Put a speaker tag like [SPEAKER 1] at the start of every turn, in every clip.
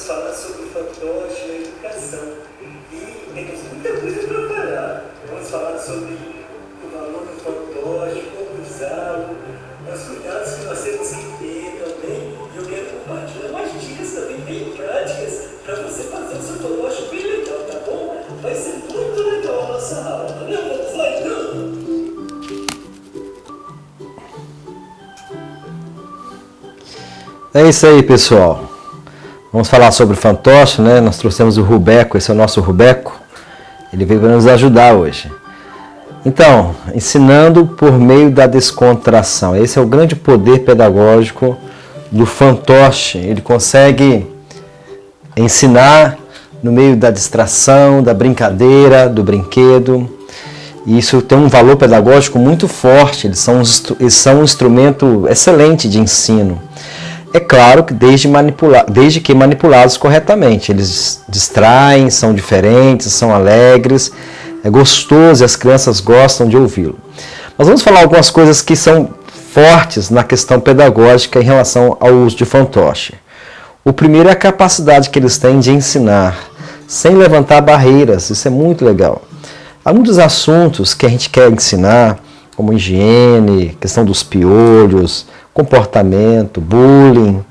[SPEAKER 1] falar sobre o fantoche e a educação. E temos muita coisa para falar. Vamos falar sobre o valor do fantoche, como usá-lo, os cuidados que nós temos que ter também. E eu quero compartilhar umas dicas também bem práticas para você fazer o seu fantoche bem legal, tá bom? Vai ser muito legal a nossa aula, né? Vamos lá então!
[SPEAKER 2] É isso aí, pessoal. Vamos falar sobre o fantoche, né? Nós trouxemos o Rubeco, esse é o nosso Rubeco. Ele veio para nos ajudar hoje. Então, ensinando por meio da descontração. Esse é o grande poder pedagógico do fantoche. Ele consegue ensinar no meio da distração, da brincadeira, do brinquedo. E isso tem um valor pedagógico muito forte. Eles são um instrumento excelente de ensino. É claro que desde que manipulados corretamente. Eles distraem, são diferentes, são alegres, é gostoso e as crianças gostam de ouvi-lo. Mas vamos falar algumas coisas que são fortes na questão pedagógica em relação ao uso de fantoche. O primeiro é a capacidade que eles têm de ensinar, sem levantar barreiras. Isso é muito legal. Há muitos assuntos que a gente quer ensinar, como higiene, questão dos piolhos, comportamento, bullying,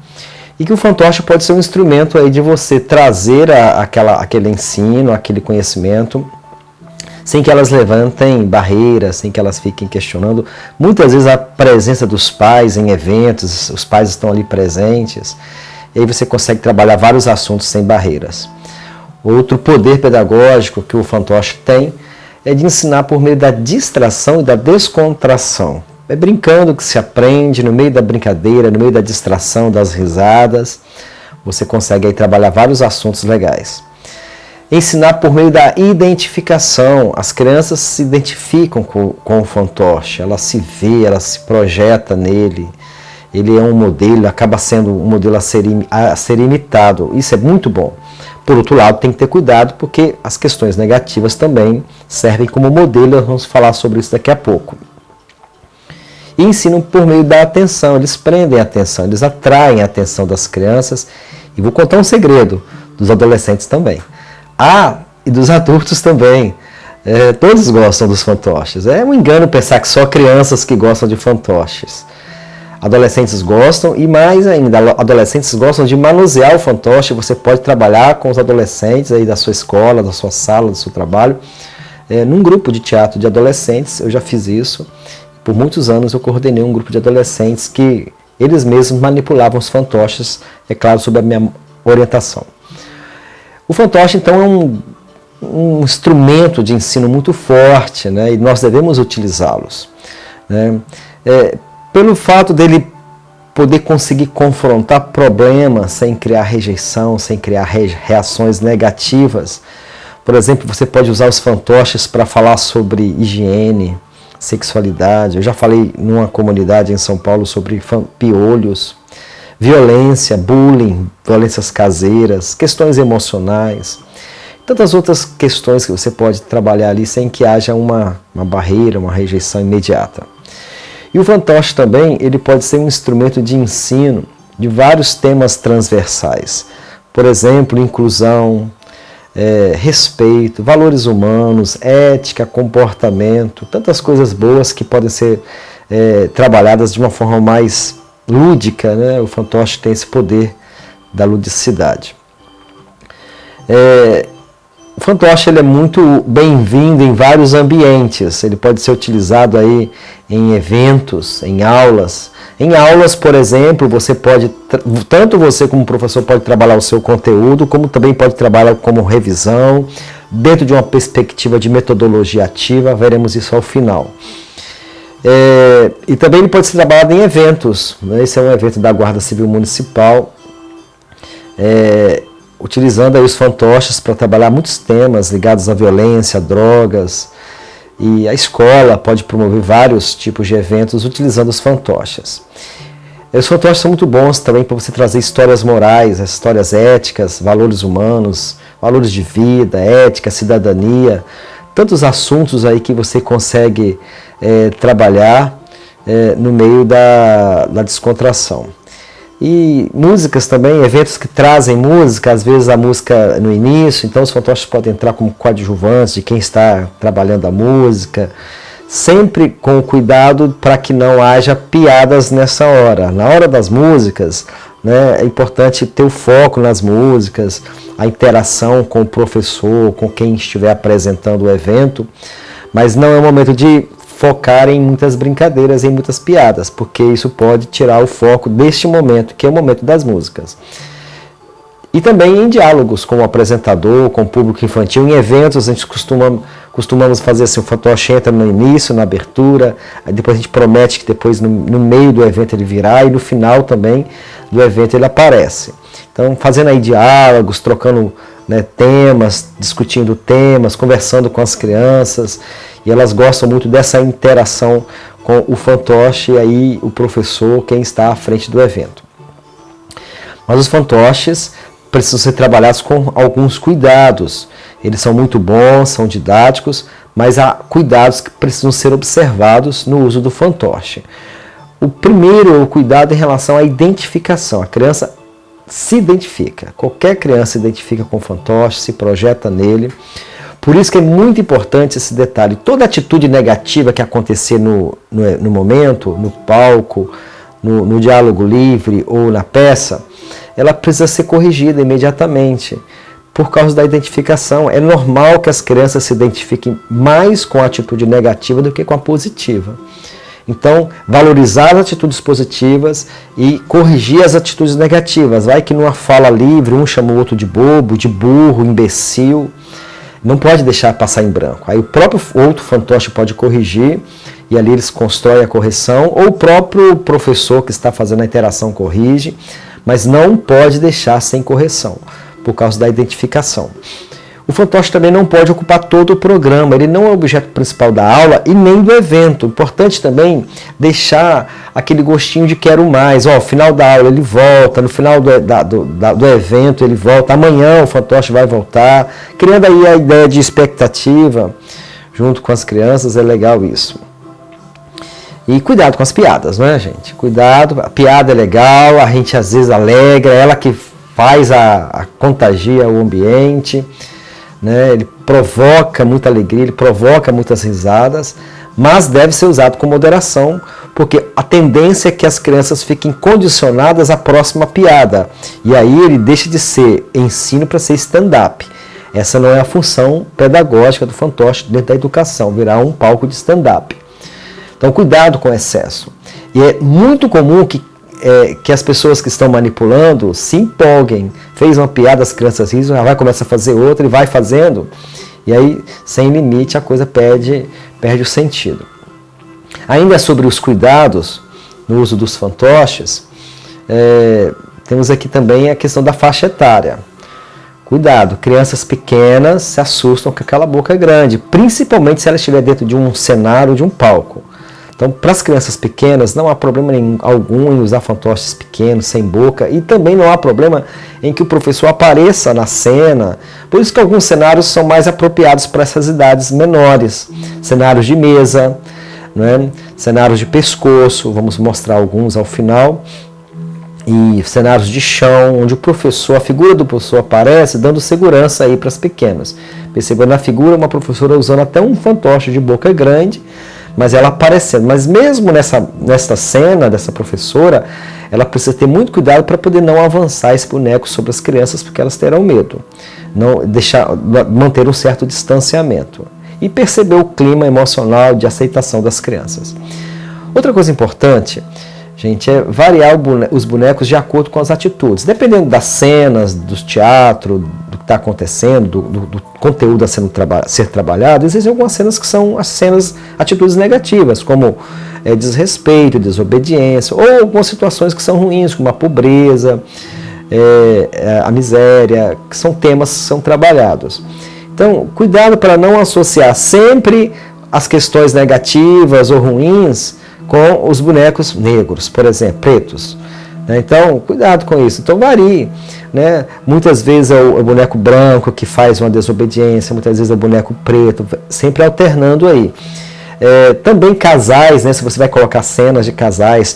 [SPEAKER 2] e que o fantoche pode ser um instrumento aí de você trazer aquele ensino, aquele conhecimento, sem que elas levantem barreiras, sem que elas fiquem questionando. Muitas vezes a presença dos pais em eventos, os pais estão ali presentes, e aí você consegue trabalhar vários assuntos sem barreiras. Outro poder pedagógico que o fantoche tem é de ensinar por meio da distração e da descontração. É brincando que se aprende, no meio da brincadeira, no meio da distração, das risadas. Você consegue aí trabalhar vários assuntos legais. Ensinar por meio da identificação. As crianças se identificam com o fantoche, ela se vê, ela se projeta nele. Ele é um modelo, acaba sendo um modelo a ser imitado. Isso é muito bom. Por outro lado, tem que ter cuidado, porque as questões negativas também servem como modelo. Nós vamos falar sobre isso daqui a pouco. E ensinam por meio da atenção, eles prendem a atenção, eles atraem a atenção das crianças. E vou contar um segredo, dos adolescentes também. E dos adultos também. Todos gostam dos fantoches. É um engano pensar que só crianças que gostam de fantoches. Adolescentes gostam e mais ainda, adolescentes gostam de manusear o fantoche. Você pode trabalhar com os adolescentes aí da sua escola, da sua sala, do seu trabalho. Num grupo de teatro de adolescentes, eu já fiz isso. Por muitos anos eu coordenei um grupo de adolescentes que eles mesmos manipulavam os fantoches, é claro, sob a minha orientação. O fantoche, então, é um instrumento de ensino muito forte, né? E nós devemos utilizá-los, né? Pelo fato dele poder conseguir confrontar problemas sem criar rejeição, sem criar reações negativas. Por exemplo, você pode usar os fantoches para falar sobre higiene, sexualidade. Eu já falei numa comunidade em São Paulo sobre piolhos, violência, bullying, violências caseiras, questões emocionais, tantas outras questões que você pode trabalhar ali sem que haja uma barreira, uma rejeição imediata. E o fantoche também, ele pode ser um instrumento de ensino de vários temas transversais. Por exemplo, inclusão, respeito, valores humanos, ética, comportamento, tantas coisas boas que podem ser trabalhadas de uma forma mais lúdica, né? O fantoche tem esse poder da ludicidade. O fantoche ele é muito bem-vindo em vários ambientes. Ele pode ser utilizado aí em eventos, em aulas. Em aulas, por exemplo, você pode, tanto você como professor pode trabalhar o seu conteúdo, como também pode trabalhar como revisão, dentro de uma perspectiva de metodologia ativa. Veremos isso ao final. E também ele pode ser trabalhado em eventos, né? Esse é um evento da Guarda Civil Municipal, utilizando aí os fantoches para trabalhar muitos temas ligados à violência, drogas, e a escola pode promover vários tipos de eventos utilizando os fantoches. Os fantoches são muito bons também para você trazer histórias morais, histórias éticas, valores humanos, valores de vida, ética, cidadania, tantos assuntos aí que você consegue trabalhar no meio da descontração. E músicas também, eventos que trazem música, às vezes a música no início, então os fantoches podem entrar como coadjuvantes de quem está trabalhando a música, sempre com cuidado para que não haja piadas nessa hora. Na hora das músicas, né, é importante ter o foco nas músicas, a interação com o professor, com quem estiver apresentando o evento, mas não é o momento de focar em muitas brincadeiras, em muitas piadas, porque isso pode tirar o foco deste momento, que é o momento das músicas. E também em diálogos com o apresentador, com o público infantil. Em eventos a gente costumamos fazer assim, o fantoche entra no início, na abertura, aí depois a gente promete que depois no meio do evento ele virá e no final também do evento ele aparece. Então fazendo aí diálogos, trocando, né, temas, discutindo temas, conversando com as crianças, e elas gostam muito dessa interação com o fantoche e aí o professor, quem está à frente do evento. Mas os fantoches precisam ser trabalhados com alguns cuidados. Eles são muito bons, são didáticos, mas há cuidados que precisam ser observados no uso do fantoche. O primeiro é o cuidado em relação à identificação. A criança se identifica. Qualquer criança se identifica com o fantoche, se projeta nele. Por isso que é muito importante esse detalhe. Toda atitude negativa que acontecer no momento, no palco, no diálogo livre ou na peça, ela precisa ser corrigida imediatamente por causa da identificação. É normal que as crianças se identifiquem mais com a atitude negativa do que com a positiva. Então, valorizar as atitudes positivas e corrigir as atitudes negativas. Vai que numa fala livre, um chama o outro de bobo, de burro, imbecil. Não pode deixar passar em branco. Aí o próprio outro fantoche pode corrigir e ali eles constroem a correção, ou o próprio professor que está fazendo a interação corrige, mas não pode deixar sem correção, por causa da identificação. O fantoche também não pode ocupar todo o programa, ele não é o objeto principal da aula e nem do evento. Importante também deixar aquele gostinho de quero mais. Ó, no final da aula ele volta, no final do evento ele volta, amanhã o fantoche vai voltar, criando aí a ideia de expectativa junto com as crianças, é legal isso. E cuidado com as piadas, né, gente? Cuidado, a piada é legal, a gente às vezes alegra, ela que faz contagia o ambiente, né? Ele provoca muita alegria, ele provoca muitas risadas, mas deve ser usado com moderação, porque a tendência é que as crianças fiquem condicionadas à próxima piada. E aí ele deixa de ser ensino para ser stand-up. Essa não é a função pedagógica do fantoche dentro da educação, virar um palco de stand-up. Então cuidado com o excesso. E é muito comum que as pessoas que estão manipulando se empolguem. Fez uma piada, as crianças risam, já vai começar a fazer outra e vai fazendo. E aí, sem limite, a coisa perde o sentido. Ainda sobre os cuidados no uso dos fantoches, temos aqui também a questão da faixa etária. Cuidado, crianças pequenas se assustam com aquela boca grande, principalmente se ela estiver dentro de um cenário, de um palco. Então, para as crianças pequenas, não há problema algum em usar fantoches pequenos, sem boca, e também não há problema em que o professor apareça na cena. Por isso que alguns cenários são mais apropriados para essas idades menores. Cenários de mesa, né? Cenários de pescoço, vamos mostrar alguns ao final, e cenários de chão, onde a figura do professor aparece, dando segurança aí para as pequenas. Percebendo na figura uma professora usando até um fantoche de boca grande, mas ela aparecendo. Mas mesmo nessa cena dessa professora, ela precisa ter muito cuidado para poder não avançar esse boneco sobre as crianças, porque elas terão medo. Manter um certo distanciamento. E perceber o clima emocional de aceitação das crianças. Outra coisa importante, gente, é variar os bonecos de acordo com as atitudes. Dependendo das cenas, do teatro, do que está acontecendo, do conteúdo a ser trabalhado, existem algumas cenas que são atitudes negativas, como desrespeito, desobediência, ou algumas situações que são ruins, como a pobreza, a miséria, que são temas que são trabalhados. Então, cuidado para não associar sempre as questões negativas ou ruins com os bonecos negros, por exemplo, pretos. Então, cuidado com isso. Então, varie. Né? Muitas vezes é o boneco branco que faz uma desobediência, muitas vezes é o boneco preto, sempre alternando aí. Também casais, né? Se você vai colocar cenas de casais,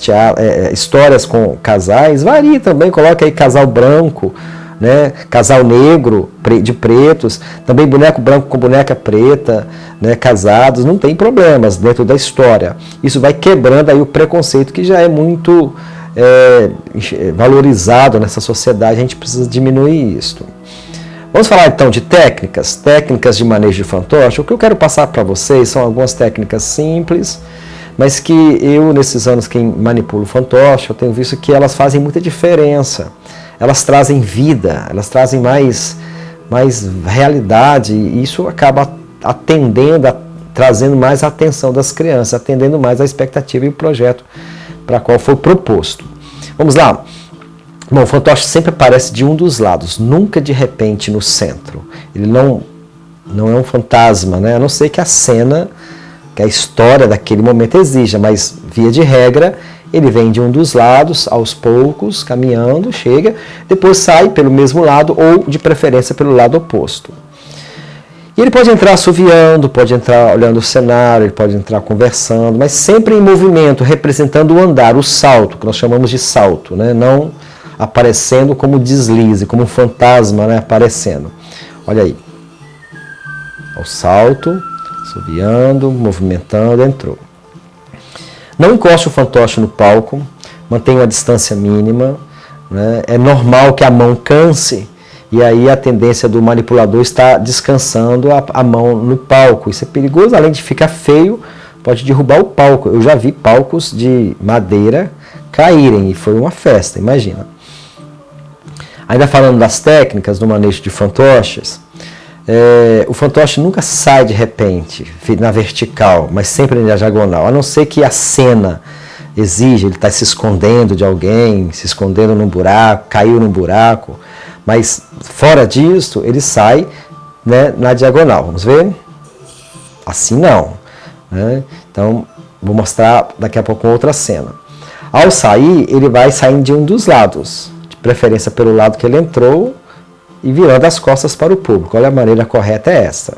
[SPEAKER 2] histórias com casais, varia também, coloca aí casal branco, né? Casal negro, de pretos, também boneco branco com boneca preta, né? Casados, não tem problemas dentro da história. Isso vai quebrando aí o preconceito que já é muito valorizado nessa sociedade, a gente precisa diminuir isso. Vamos falar então de técnicas de manejo de fantoche. O que eu quero passar para vocês são algumas técnicas simples, mas que eu, nesses anos que manipulo fantoche, eu tenho visto que elas fazem muita diferença. Elas trazem vida, elas trazem mais realidade, e isso acaba trazendo mais a atenção das crianças, atendendo mais a expectativa e o projeto para qual foi proposto. Vamos lá. Bom, o fantoche sempre aparece de um dos lados, nunca de repente no centro. Ele não é um fantasma, né? A não ser que a cena, que a história daquele momento exija, mas via de regra, ele vem de um dos lados, aos poucos, caminhando, chega, depois sai pelo mesmo lado ou, de preferência, pelo lado oposto. E ele pode entrar assoviando, pode entrar olhando o cenário, ele pode entrar conversando, mas sempre em movimento, representando o andar, o salto, que nós chamamos de salto, né? Não aparecendo como deslize, como um fantasma, né? Aparecendo. Olha aí. O salto, assoviando, movimentando, entrou. Não encoste o fantoche no palco, mantenha uma distância mínima, né? É normal que a mão canse, e aí a tendência do manipulador está descansando a mão no palco. Isso é perigoso, além de ficar feio, pode derrubar o palco. Eu já vi palcos de madeira caírem, e foi uma festa, imagina. Ainda falando das técnicas do manejo de fantoches, o fantoche nunca sai de repente na vertical, mas sempre na diagonal, a não ser que a cena exige, ele está se escondendo de alguém, se escondendo num buraco, caiu num buraco, mas fora disso ele sai, né, na diagonal. Vamos ver? Assim não, né? Então vou mostrar daqui a pouco outra cena. Ao sair, ele vai saindo de um dos lados, de preferência pelo lado que ele entrou, e virando as costas para o público. Olha, a maneira correta é essa.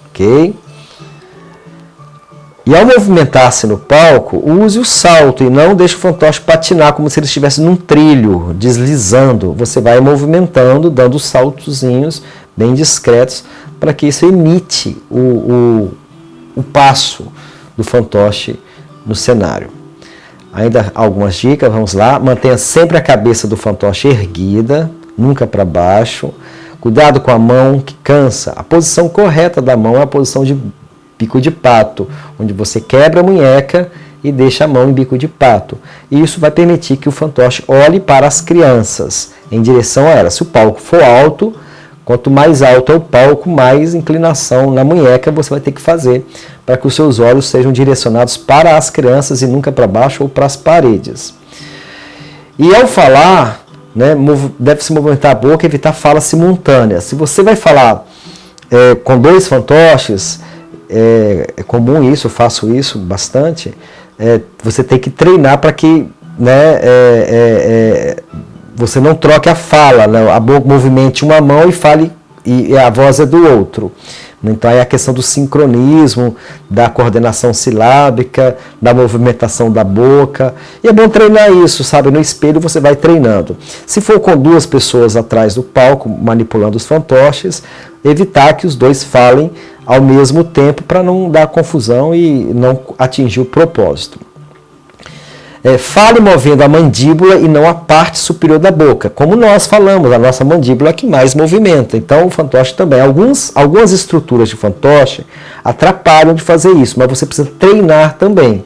[SPEAKER 2] Ok? E ao movimentar-se no palco, use o salto e não deixe o fantoche patinar como se ele estivesse num trilho, deslizando. Você vai movimentando, dando saltozinhos bem discretos, para que isso imite o passo do fantoche no cenário. Ainda algumas dicas, vamos lá. Mantenha sempre a cabeça do fantoche erguida, nunca para baixo. Cuidado com a mão que cansa. A posição correta da mão é a posição de bico de pato, onde você quebra a munheca e deixa a mão em bico de pato. E isso vai permitir que o fantoche olhe para as crianças, em direção a elas. Se o palco for alto, quanto mais alto é o palco, mais inclinação na munheca você vai ter que fazer para que os seus olhos sejam direcionados para as crianças e nunca para baixo ou para as paredes. E ao falar, né, deve-se movimentar a boca e evitar fala simultânea. Se você vai falar com dois fantoches, é comum isso, eu faço isso bastante, você tem que treinar para que, né, você não troque a fala, né? A boca movimente uma mão e fale, e a voz é do outro. Então é a questão do sincronismo, da coordenação silábica, da movimentação da boca. E é bom treinar isso, sabe? No espelho você vai treinando. Se for com duas pessoas atrás do palco, manipulando os fantoches, evitar que os dois falem ao mesmo tempo para não dar confusão e não atingir o propósito. Fale movendo a mandíbula e não a parte superior da boca. Como nós falamos, a nossa mandíbula é que mais movimenta. Então o fantoche também. Algumas estruturas de fantoche atrapalham de fazer isso, mas você precisa treinar também.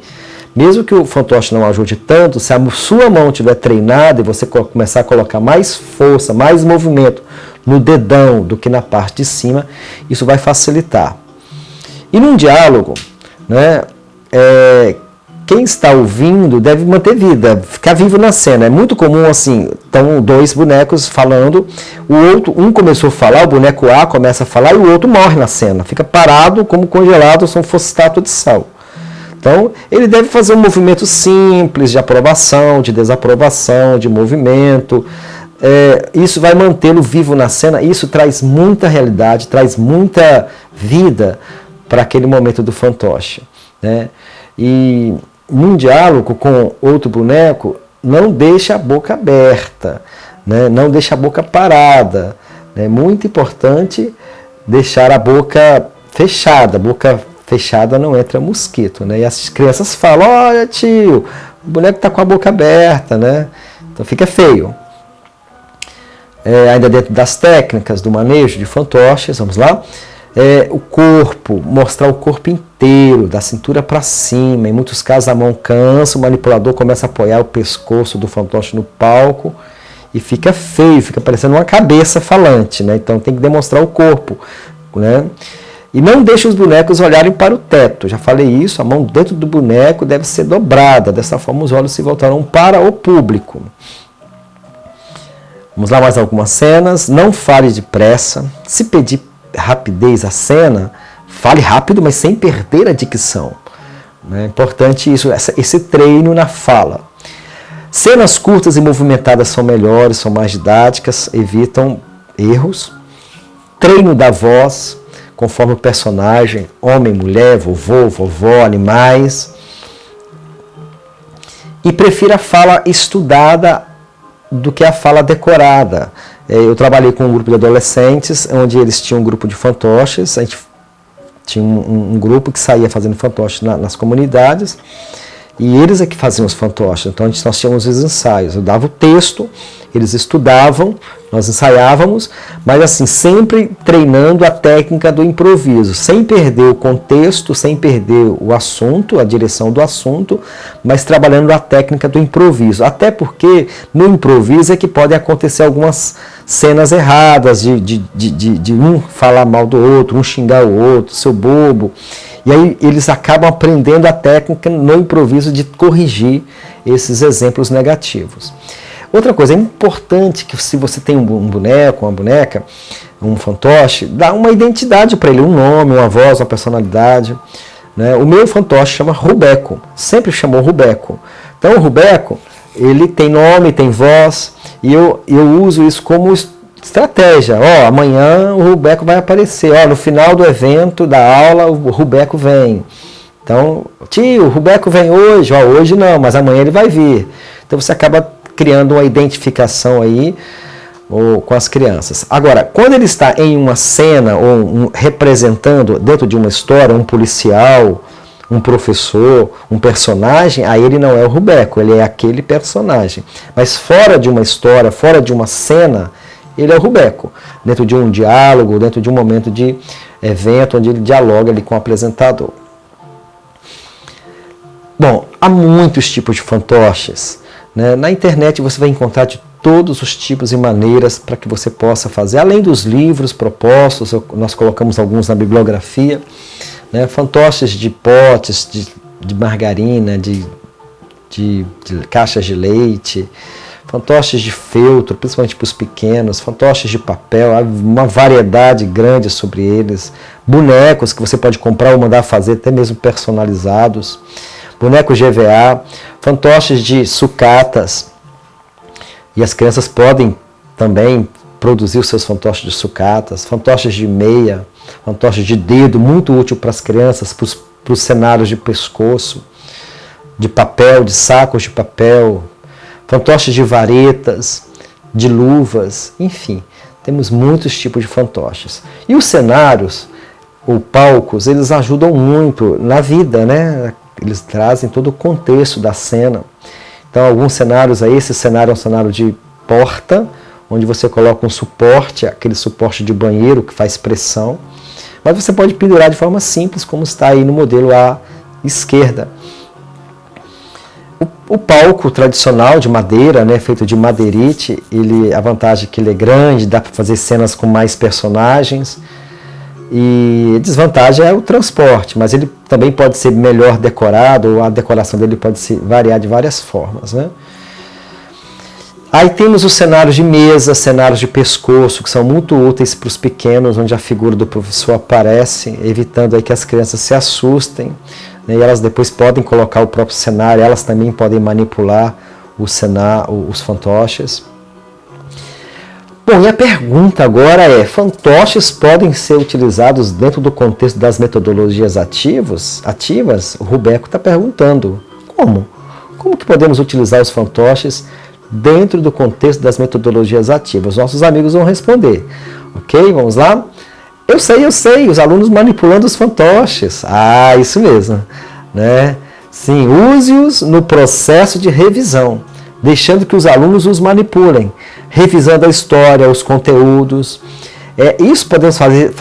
[SPEAKER 2] Mesmo que o fantoche não ajude tanto, se a sua mão estiver treinada e você começar a colocar mais força, mais movimento no dedão do que na parte de cima, isso vai facilitar. E num diálogo, né, quem está ouvindo deve manter vida, ficar vivo na cena. É muito comum assim, estão dois bonecos falando, um começou a falar, o boneco A começa a falar e o outro morre na cena, fica parado como congelado se não fosse estátua de sal. Então, ele deve fazer um movimento simples de aprovação, de desaprovação, de movimento, isso vai mantê-lo vivo na cena, isso traz muita realidade, traz muita vida para aquele momento do fantoche, né? E num diálogo com outro boneco, não deixa a boca aberta, né? Não deixa a boca parada. É muito importante deixar a boca fechada. A boca fechada não entra mosquito, né? E as crianças falam: olha, tio, o boneco está com a boca aberta, né? Então fica feio. Ainda dentro das técnicas do manejo de fantoches, vamos lá. O corpo, mostrar o corpo inteiro, da cintura para cima. Em muitos casos a mão cansa, o manipulador começa a apoiar o pescoço do fantoche no palco e fica feio, fica parecendo uma cabeça falante, né? Então tem que demonstrar o corpo, né? E não deixe os bonecos olharem para o teto. Já falei isso, a mão dentro do boneco deve ser dobrada, dessa forma os olhos se voltarão para o público. Vamos lá, mais algumas cenas. Não fale depressa. Se pedir rapidez à cena, fale rápido, mas sem perder a dicção. É importante isso, esse treino na fala. Cenas curtas e movimentadas são melhores, são mais didáticas, evitam erros. Treino da voz, conforme o personagem, homem, mulher, vovô, vovó, animais. E prefira a fala estudada do que a fala decorada. Eu trabalhei com um grupo de adolescentes, onde eles tinham um grupo de fantoches, a gente tinha um grupo que saía fazendo fantoches nas comunidades, e eles é que faziam os fantoches. Então nós tínhamos os ensaios, eu dava o texto, eles estudavam, nós ensaiávamos, mas assim, sempre treinando a técnica do improviso, sem perder o contexto, sem perder o assunto, a direção do assunto, mas trabalhando a técnica do improviso. Até porque no improviso é que podem acontecer algumas cenas erradas, de um falar mal do outro, um xingar o outro, seu bobo. E aí eles acabam aprendendo a técnica no improviso de corrigir esses exemplos negativos. Outra coisa, é importante que se você tem um boneco, uma boneca, um fantoche, dá uma identidade para ele, um nome, uma voz, uma personalidade. Né? O meu fantoche chama Rubeco, sempre chamou Rubeco. Então o Rubeco, ele tem nome, tem voz, e eu uso isso como estratégia. Amanhã o Rubeco vai aparecer, no final do evento, da aula, o Rubeco vem. Então, tio, o Rubeco vem hoje, hoje não, mas amanhã ele vai vir. Então você acaba criando uma identificação aí com as crianças. Agora, quando ele está em uma cena ou representando dentro de uma história um policial, um professor, um personagem, aí ele não é o Rubeco, ele é aquele personagem. Mas fora de uma história, fora de uma cena, ele é o Rubeco. Dentro de um diálogo, dentro de um momento de evento onde ele dialoga ali com o apresentador. Bom, há muitos tipos de fantoches. Na internet você vai encontrar de todos os tipos e maneiras para que você possa fazer, além dos livros propostos, nós colocamos alguns na bibliografia, fantoches de potes, de margarina, de caixas de leite, fantoches de feltro, principalmente para os pequenos, fantoches de papel, há uma variedade grande sobre eles, bonecos que você pode comprar ou mandar fazer, até mesmo personalizados, bonecos GVA, fantoches de sucatas, e as crianças podem também produzir os seus fantoches de sucatas, fantoches de meia, fantoches de dedo, muito útil para as crianças, para os cenários de pescoço, de papel, de sacos de papel, fantoches de varetas, de luvas, enfim, temos muitos tipos de fantoches. E os cenários, ou palcos, eles ajudam muito na vida, Eles trazem todo o contexto da cena. Então, alguns cenários aí, esse cenário é um cenário de porta, onde você coloca um suporte, aquele suporte de banheiro que faz pressão. Mas você pode pendurar de forma simples, como está aí no modelo à esquerda. O palco tradicional de madeira, feito de madeirite, a vantagem é que ele é grande, dá para fazer cenas com mais personagens. E a desvantagem é o transporte, mas ele também pode ser melhor decorado, ou a decoração dele pode se variar de várias formas. Aí temos os cenários de mesa, cenários de pescoço, que são muito úteis para os pequenos, onde a figura do professor aparece, evitando aí que as crianças se assustem. E elas depois podem colocar o próprio cenário, elas também podem manipular os fantoches. Bom, e a pergunta agora é, fantoches podem ser utilizados dentro do contexto das metodologias ativas? O Rubeco está perguntando. Como? Como que podemos utilizar os fantoches dentro do contexto das metodologias ativas? Nossos amigos vão responder. Ok? Vamos lá? Eu sei, os alunos manipulando os fantoches. Ah, isso mesmo. Né? Sim, use-os no processo de revisão, deixando que os alunos os manipulem, revisando a história, os conteúdos. Isso podemos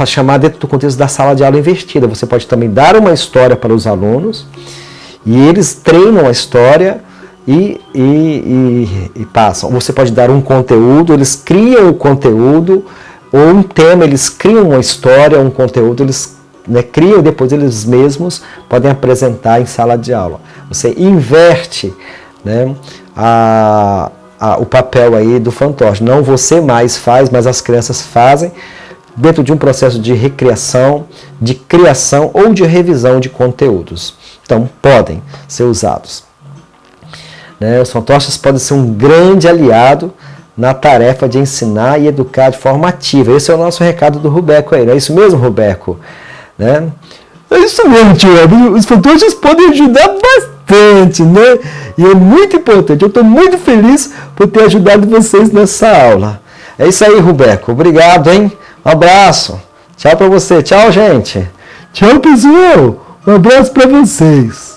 [SPEAKER 2] chamar dentro do contexto da sala de aula invertida. Você pode também dar uma história para os alunos e eles treinam a história e passam. Você pode dar um conteúdo, eles criam o conteúdo, ou um tema, eles criam uma história, um conteúdo, eles criam e depois eles mesmos podem apresentar em sala de aula. Você inverte, né, o papel aí do fantoche. Não você mais faz, mas as crianças fazem dentro de um processo de recriação, de criação ou de revisão de conteúdos. Então, podem ser usados. Né, os fantoches podem ser um grande aliado na tarefa de ensinar e educar de forma ativa. Esse é o nosso recado do Rubeco aí. Não é isso mesmo, Rubeco? Né? É isso mesmo, tio. Os fantoches podem ajudar bastante, né? E é muito importante. Eu estou muito feliz por ter ajudado vocês nessa aula. É isso aí, Rubeco. Obrigado, hein? Um abraço. Tchau para você. Tchau, gente. Tchau, pessoal. Um abraço para vocês.